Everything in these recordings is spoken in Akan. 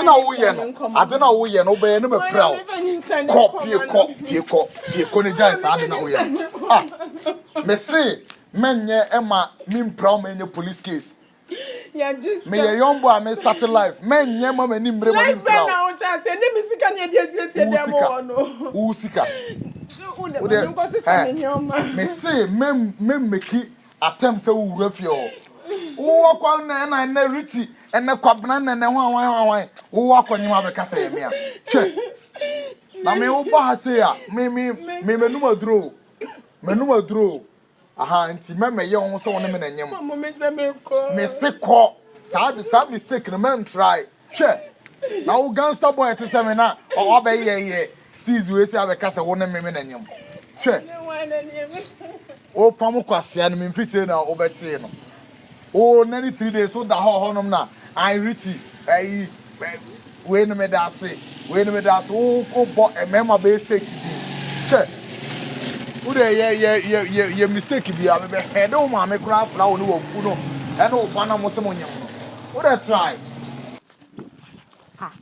na wo ye no ade na wo ye no be no me proud ko ne jai sa ade na wo ye ah me say menye ema me proud menye police case yeah just me ye young boy me start life menye ma mani mbre ma me proud na wo chance ne me sika ne dey see dem no wo sika wo de ko se se me nyoma me say mem meki attempt say wo wura fie wo kwa na riti ene kwabna na hwan wo akonyima be kasa ye me a hwe na me wo ba ha say a me menum aduro aha nti me ye ho so wona me na nyem mo me se me ko me se ko sa mistake no man try hwe na wo gangster boy te se me na o be ye steez we say be kasa wona me na nyem hwe o pam kwase na me mfiche na obeti no oh, 93 days so da honom na I reach we no me da say oh bo emema be 6 che wo de ye mistake bia me be head o ma me kura fra wo no wo fu no e no pa na mo se mo nyem no wo de try ah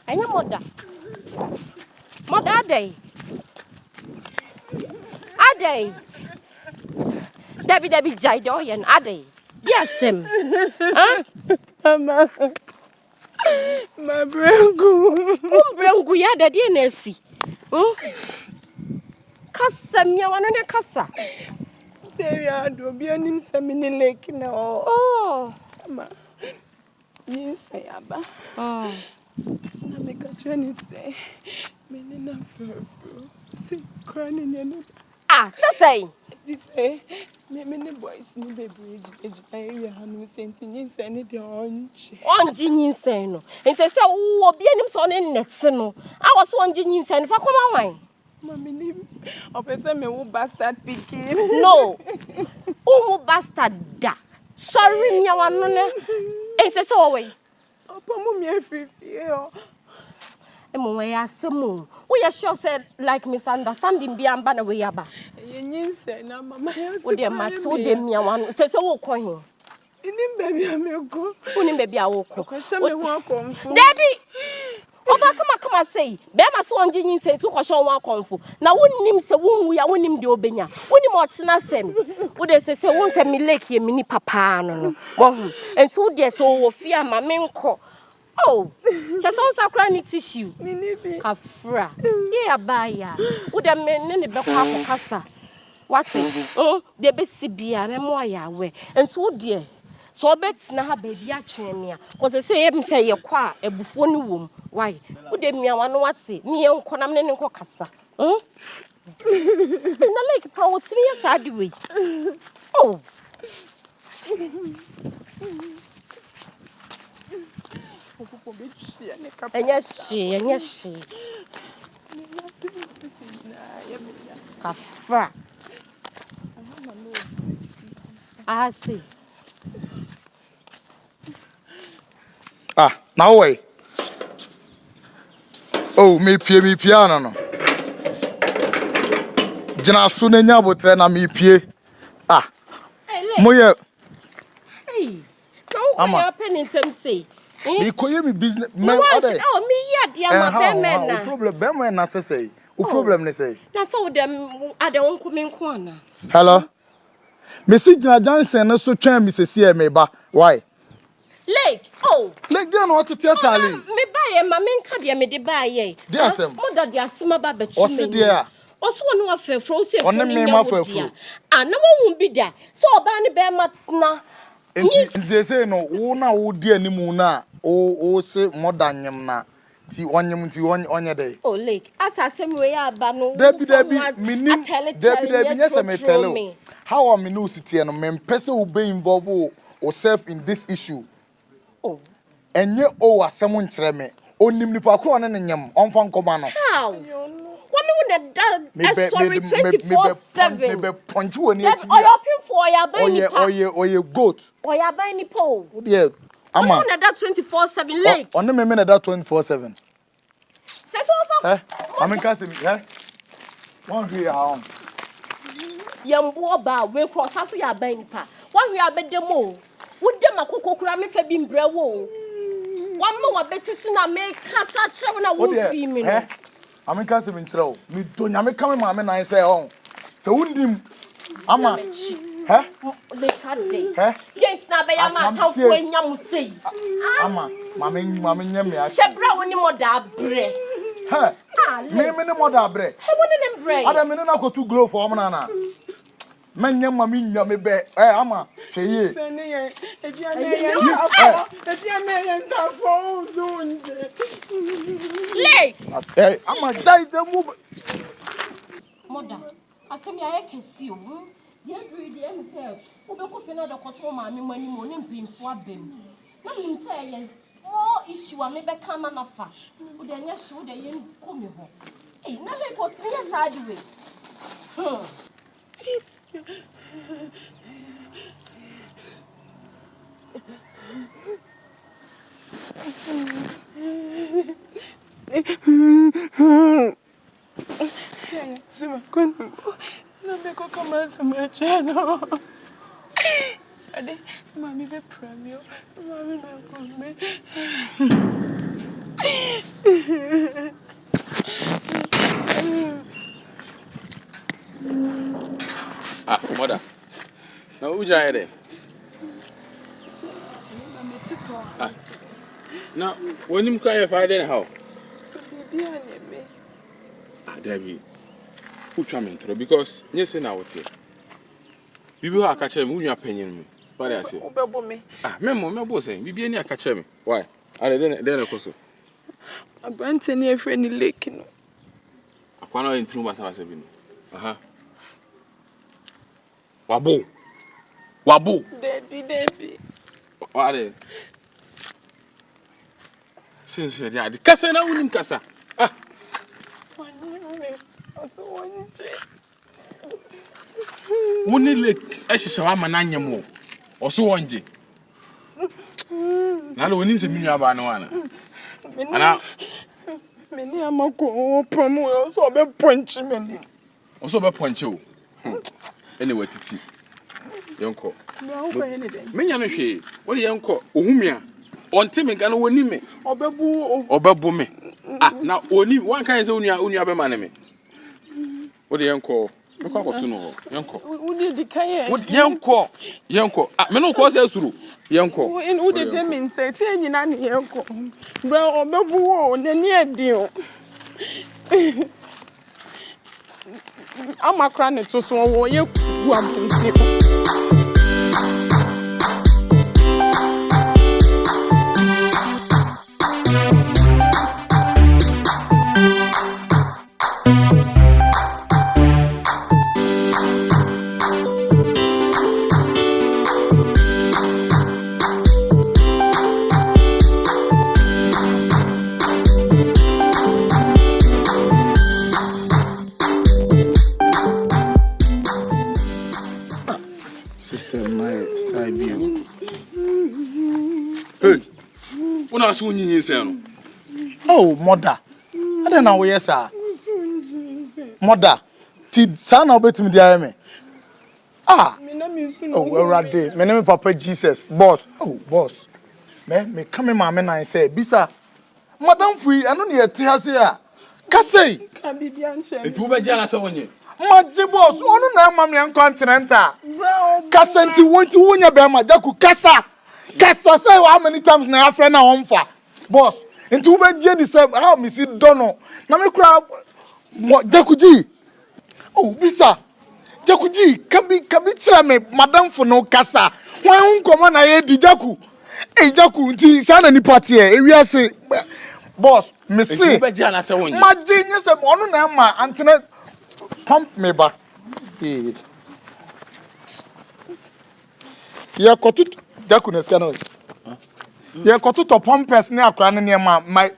anya moda day adey Debbie jai do yen adey yes him huh mama my brengu ya da de na si kasa mia wano ne kasa seria do bi anim semini lake na oh mama ni say aba na me ka chani say me ni na fufu si krani ni no ah say say me ne boys ni baby ejina hanu senti ni say ni de onji nyinsɛn no nsɛ wo obi anim sɛ ɔne nnɛte no a wɔ so onji nyinsɛn fa kɔma hwan mami ni opese me wo bastard pikin no wo bastard da sorry mia wano ne nsɛ sɛ wo we opa mo mi afifi o emo we asemu wo ye sure say like misunderstanding bi amba na we yaba ye nyinsɛn na mama ya wo de mat wo de mia wano sɛ wo kɔ hin Inim baby ameko. Unim baby awoko. Kwasha me ho akomfu. Debbie. Oba kama say. Be ma so onje nyin say tu kwasha ho akomfu. Na wonim se wonwu ya wonim de obenya. Wonim ochena sem. Wo de se won se me lake ye mini papa no. Wo hu. Enti wo de se wo fia ma menko. Oh. Chese on sakra ni tissue. Mini bi. Kafra. Ye abaya. Wo de me ne be kwa akokasa. What? De be sibia me mo ya we. Enti wo de so betina ha baby atwenia cause say em say ye kwa ebufuo ni wom why wo de mia wano wate ni ye nkonam ne nko kasa na like pa wo timi ye sad we oh enya shi kafra ah see ah now way oh me pie no jina so na nya botre na me pie ah moye hey go ya penintem say me koye me business man other oh me ya dia ma be men na problem be men na say o problem ne say na so dem ade wonko me nko ana hello me si jina Johnson no so twan me sesi me ba why Lake, oh. Lake, do you know what to tell Tali? Me buy a mamma cadia me de buy. Yes, mother, dear, summa babbit. Or sit there. Also, one of her frozen on the name of her food. And no one won't be there. So, Barney Bear mats na. And they say, no, oh, now, dear Nimuna, oh, say more than yam na. Tea on yam to on your day. Oh, Lake, as I say, we are Bano. Debbie, meaning, Debbie, yes, I may tell you. How am I no city and a man person will be involved or self in this issue? Oh. And ye owe someone treme. Only nipa ko na nyam onfa nkoma no. How? One that sorry 24/7. Me be punch woni ati ya. Oya pin for ya ban nipa. Oye goat. Oya ban nipa o. Wo de ama. One that 24/7 like. On me that 24/7. Say so. I mean can say one here on. Yambo ba we cross aso ya ban nipa. One here abedemo. Wo dem akokokura me fa bi mbrɛ wo One more better to make such a woman. I'm in Castle in Troll. Me don't you make coming, mamma, and I say, oh, so wouldn't him. Ama, huh? They can't be. Yes, now by a man, how for you say. Ama, mamma, yammy, Chebra when you more that bread. Huh? Me, more that bread. I want to bread. I don't mean I go to glow for Manana. Men, yam, mammy, yammy, bear, Ama, say ye. Lay! I'm a die the woman. Mother, I say, I can see you. You agree the himself. Who be cooking out the control mammy when you morning being for them. Let me say, yes. Oh, issue, I may become an offer. Would then yes, would they come home? Eh, never got me a side way. So, no, they could come out of my channel. Mommy, be premium. Mommy, be Ah, mother. Now, who's there? Ah, now, when you cry, if I didn't how? Ah, Debbie. Who come in through? Because, yes, and I would say. People are catching me, who are paying me. What I say? Ah, Memo, my boss saying, be any catch me. Why? I didn't, also. I went in here for any lake. I can't in through myself. Uh-huh. Wabo. Debbie. What are they? Since you're there, the casa now wouldn't casa. Ah. Wouldn't like I should have a man more. Or so one G. Now, when you see me about no one. And now, many are more promo, so be punching me. Also, by poncho. Anyway, Titi. Young call. Many are she. What do you call? Umia. On Timmy can win me. Or babu me. Ah, now only one kind of only other man. What do you call? Look out to know. Young call. Who did the Kaye? What young call? Young call. Ah, me no call says through. Young call. In who did them in say, saying any young call. Well, or babu, the near deal. I'm a cranny to so you are. Sister, my style view. Hey, when I saw you in Oh, mother. I don't know where, sir. Mother, did son of it me the Ah, oh, well, right there. My name is Papa Jesus, boss. Oh, boss. Me come in, my man, and say, Bisa, Madam Free, I don't need a tear here. Cassay, Can be answered. it will be jealous of you. Madge boss, one of them, mammy, and continental. Cassanti went to win your bema, Jaku Cassa. Cassa say how many times now, friend, now on for. Boss, into bed, the same, how Missy Dono. Now me crab, what Jakuji? Oh, Bisa. Jakuji, can be tell me, Madam for no Cassa. Why come on, I had the Jaku. Hey, Jaku, son, any party here, we are say, boss, Missy. It will be jealous of you. My genius, one of them, my Antoinette. Pump me back. Ya kotu Jakuna scanner. Ya kotu to pampers ne akra ne ma me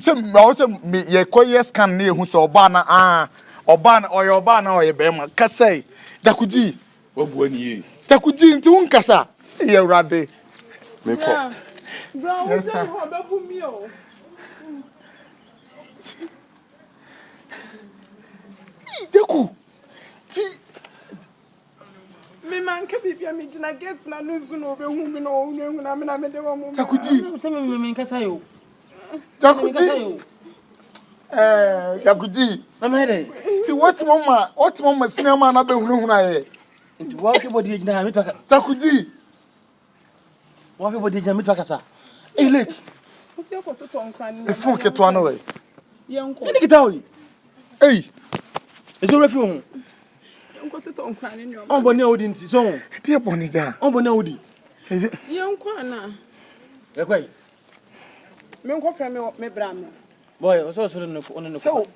say me ye koye scan ne hu se oba na oba na oye be ma kasai Jakuji Obu ani ye. Jakuji nti un kasa ye urade me ko. Yes, sir. Jaku ti man can be a midget gets na no soon over whom no when I'm in the woman. Jakuji. Some men can say, Jakuji. Jakuji. I'm heading. To what mama cinema na be hunu na Into walk about the Jamie Jakuji. Walk about the Jamie Takasa. Hey, look. What's your photo on crying? The phone get one away. Young Hey. It's a refuge. Uncle to on crying. On Bonnie didn't see so. Dear Bonita. On Bonnie. Is it? Young Kwana. Okay. Menko from me bram. Boy, I was also on the So,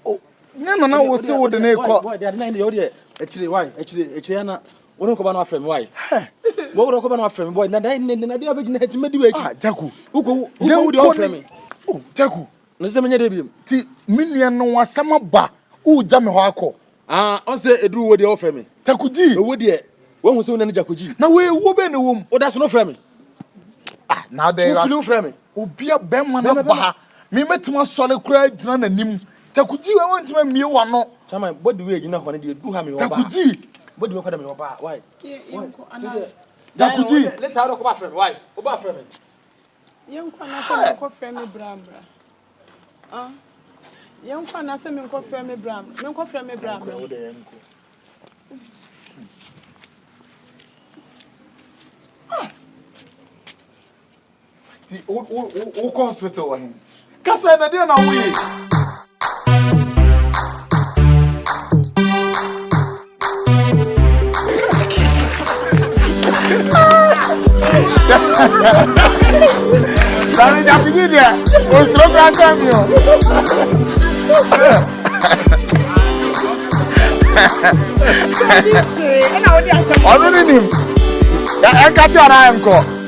no, was so the name called. They are not the audio. Actually, why? Actually, Anna. We don't come on our friend. Why? What will come on our friend? Boy, now they had to mediate. Jaku. Who would offer me? Oh, Jaku. No, some many Ti million no was some ba. Oh, Jammy Hako. Ah, I say, do what they offer me. Jakuji. Oh, dear. When was on any Jakuji? Now we will be in the womb. Oh, that's no friend. Ah, now they are no friend. Oh, be a Bemman of Baha. Me met my solid crowd, run and nim. Jakuji, I want to make me one. No, Some what do you know when you do have me? Jakuji. What do you call them? Why? Jakuji. Let her go friend. Why? Oba friend. Young Kwana said, "Menko from me bram." Ah, young Kwana said, "Menko from me bram." Menko from me bram. The hospital. Kasa na dia na we. Dani ya pidia. O sro ka kamio. Ọdún ni. Ya en ka ti ara en ko.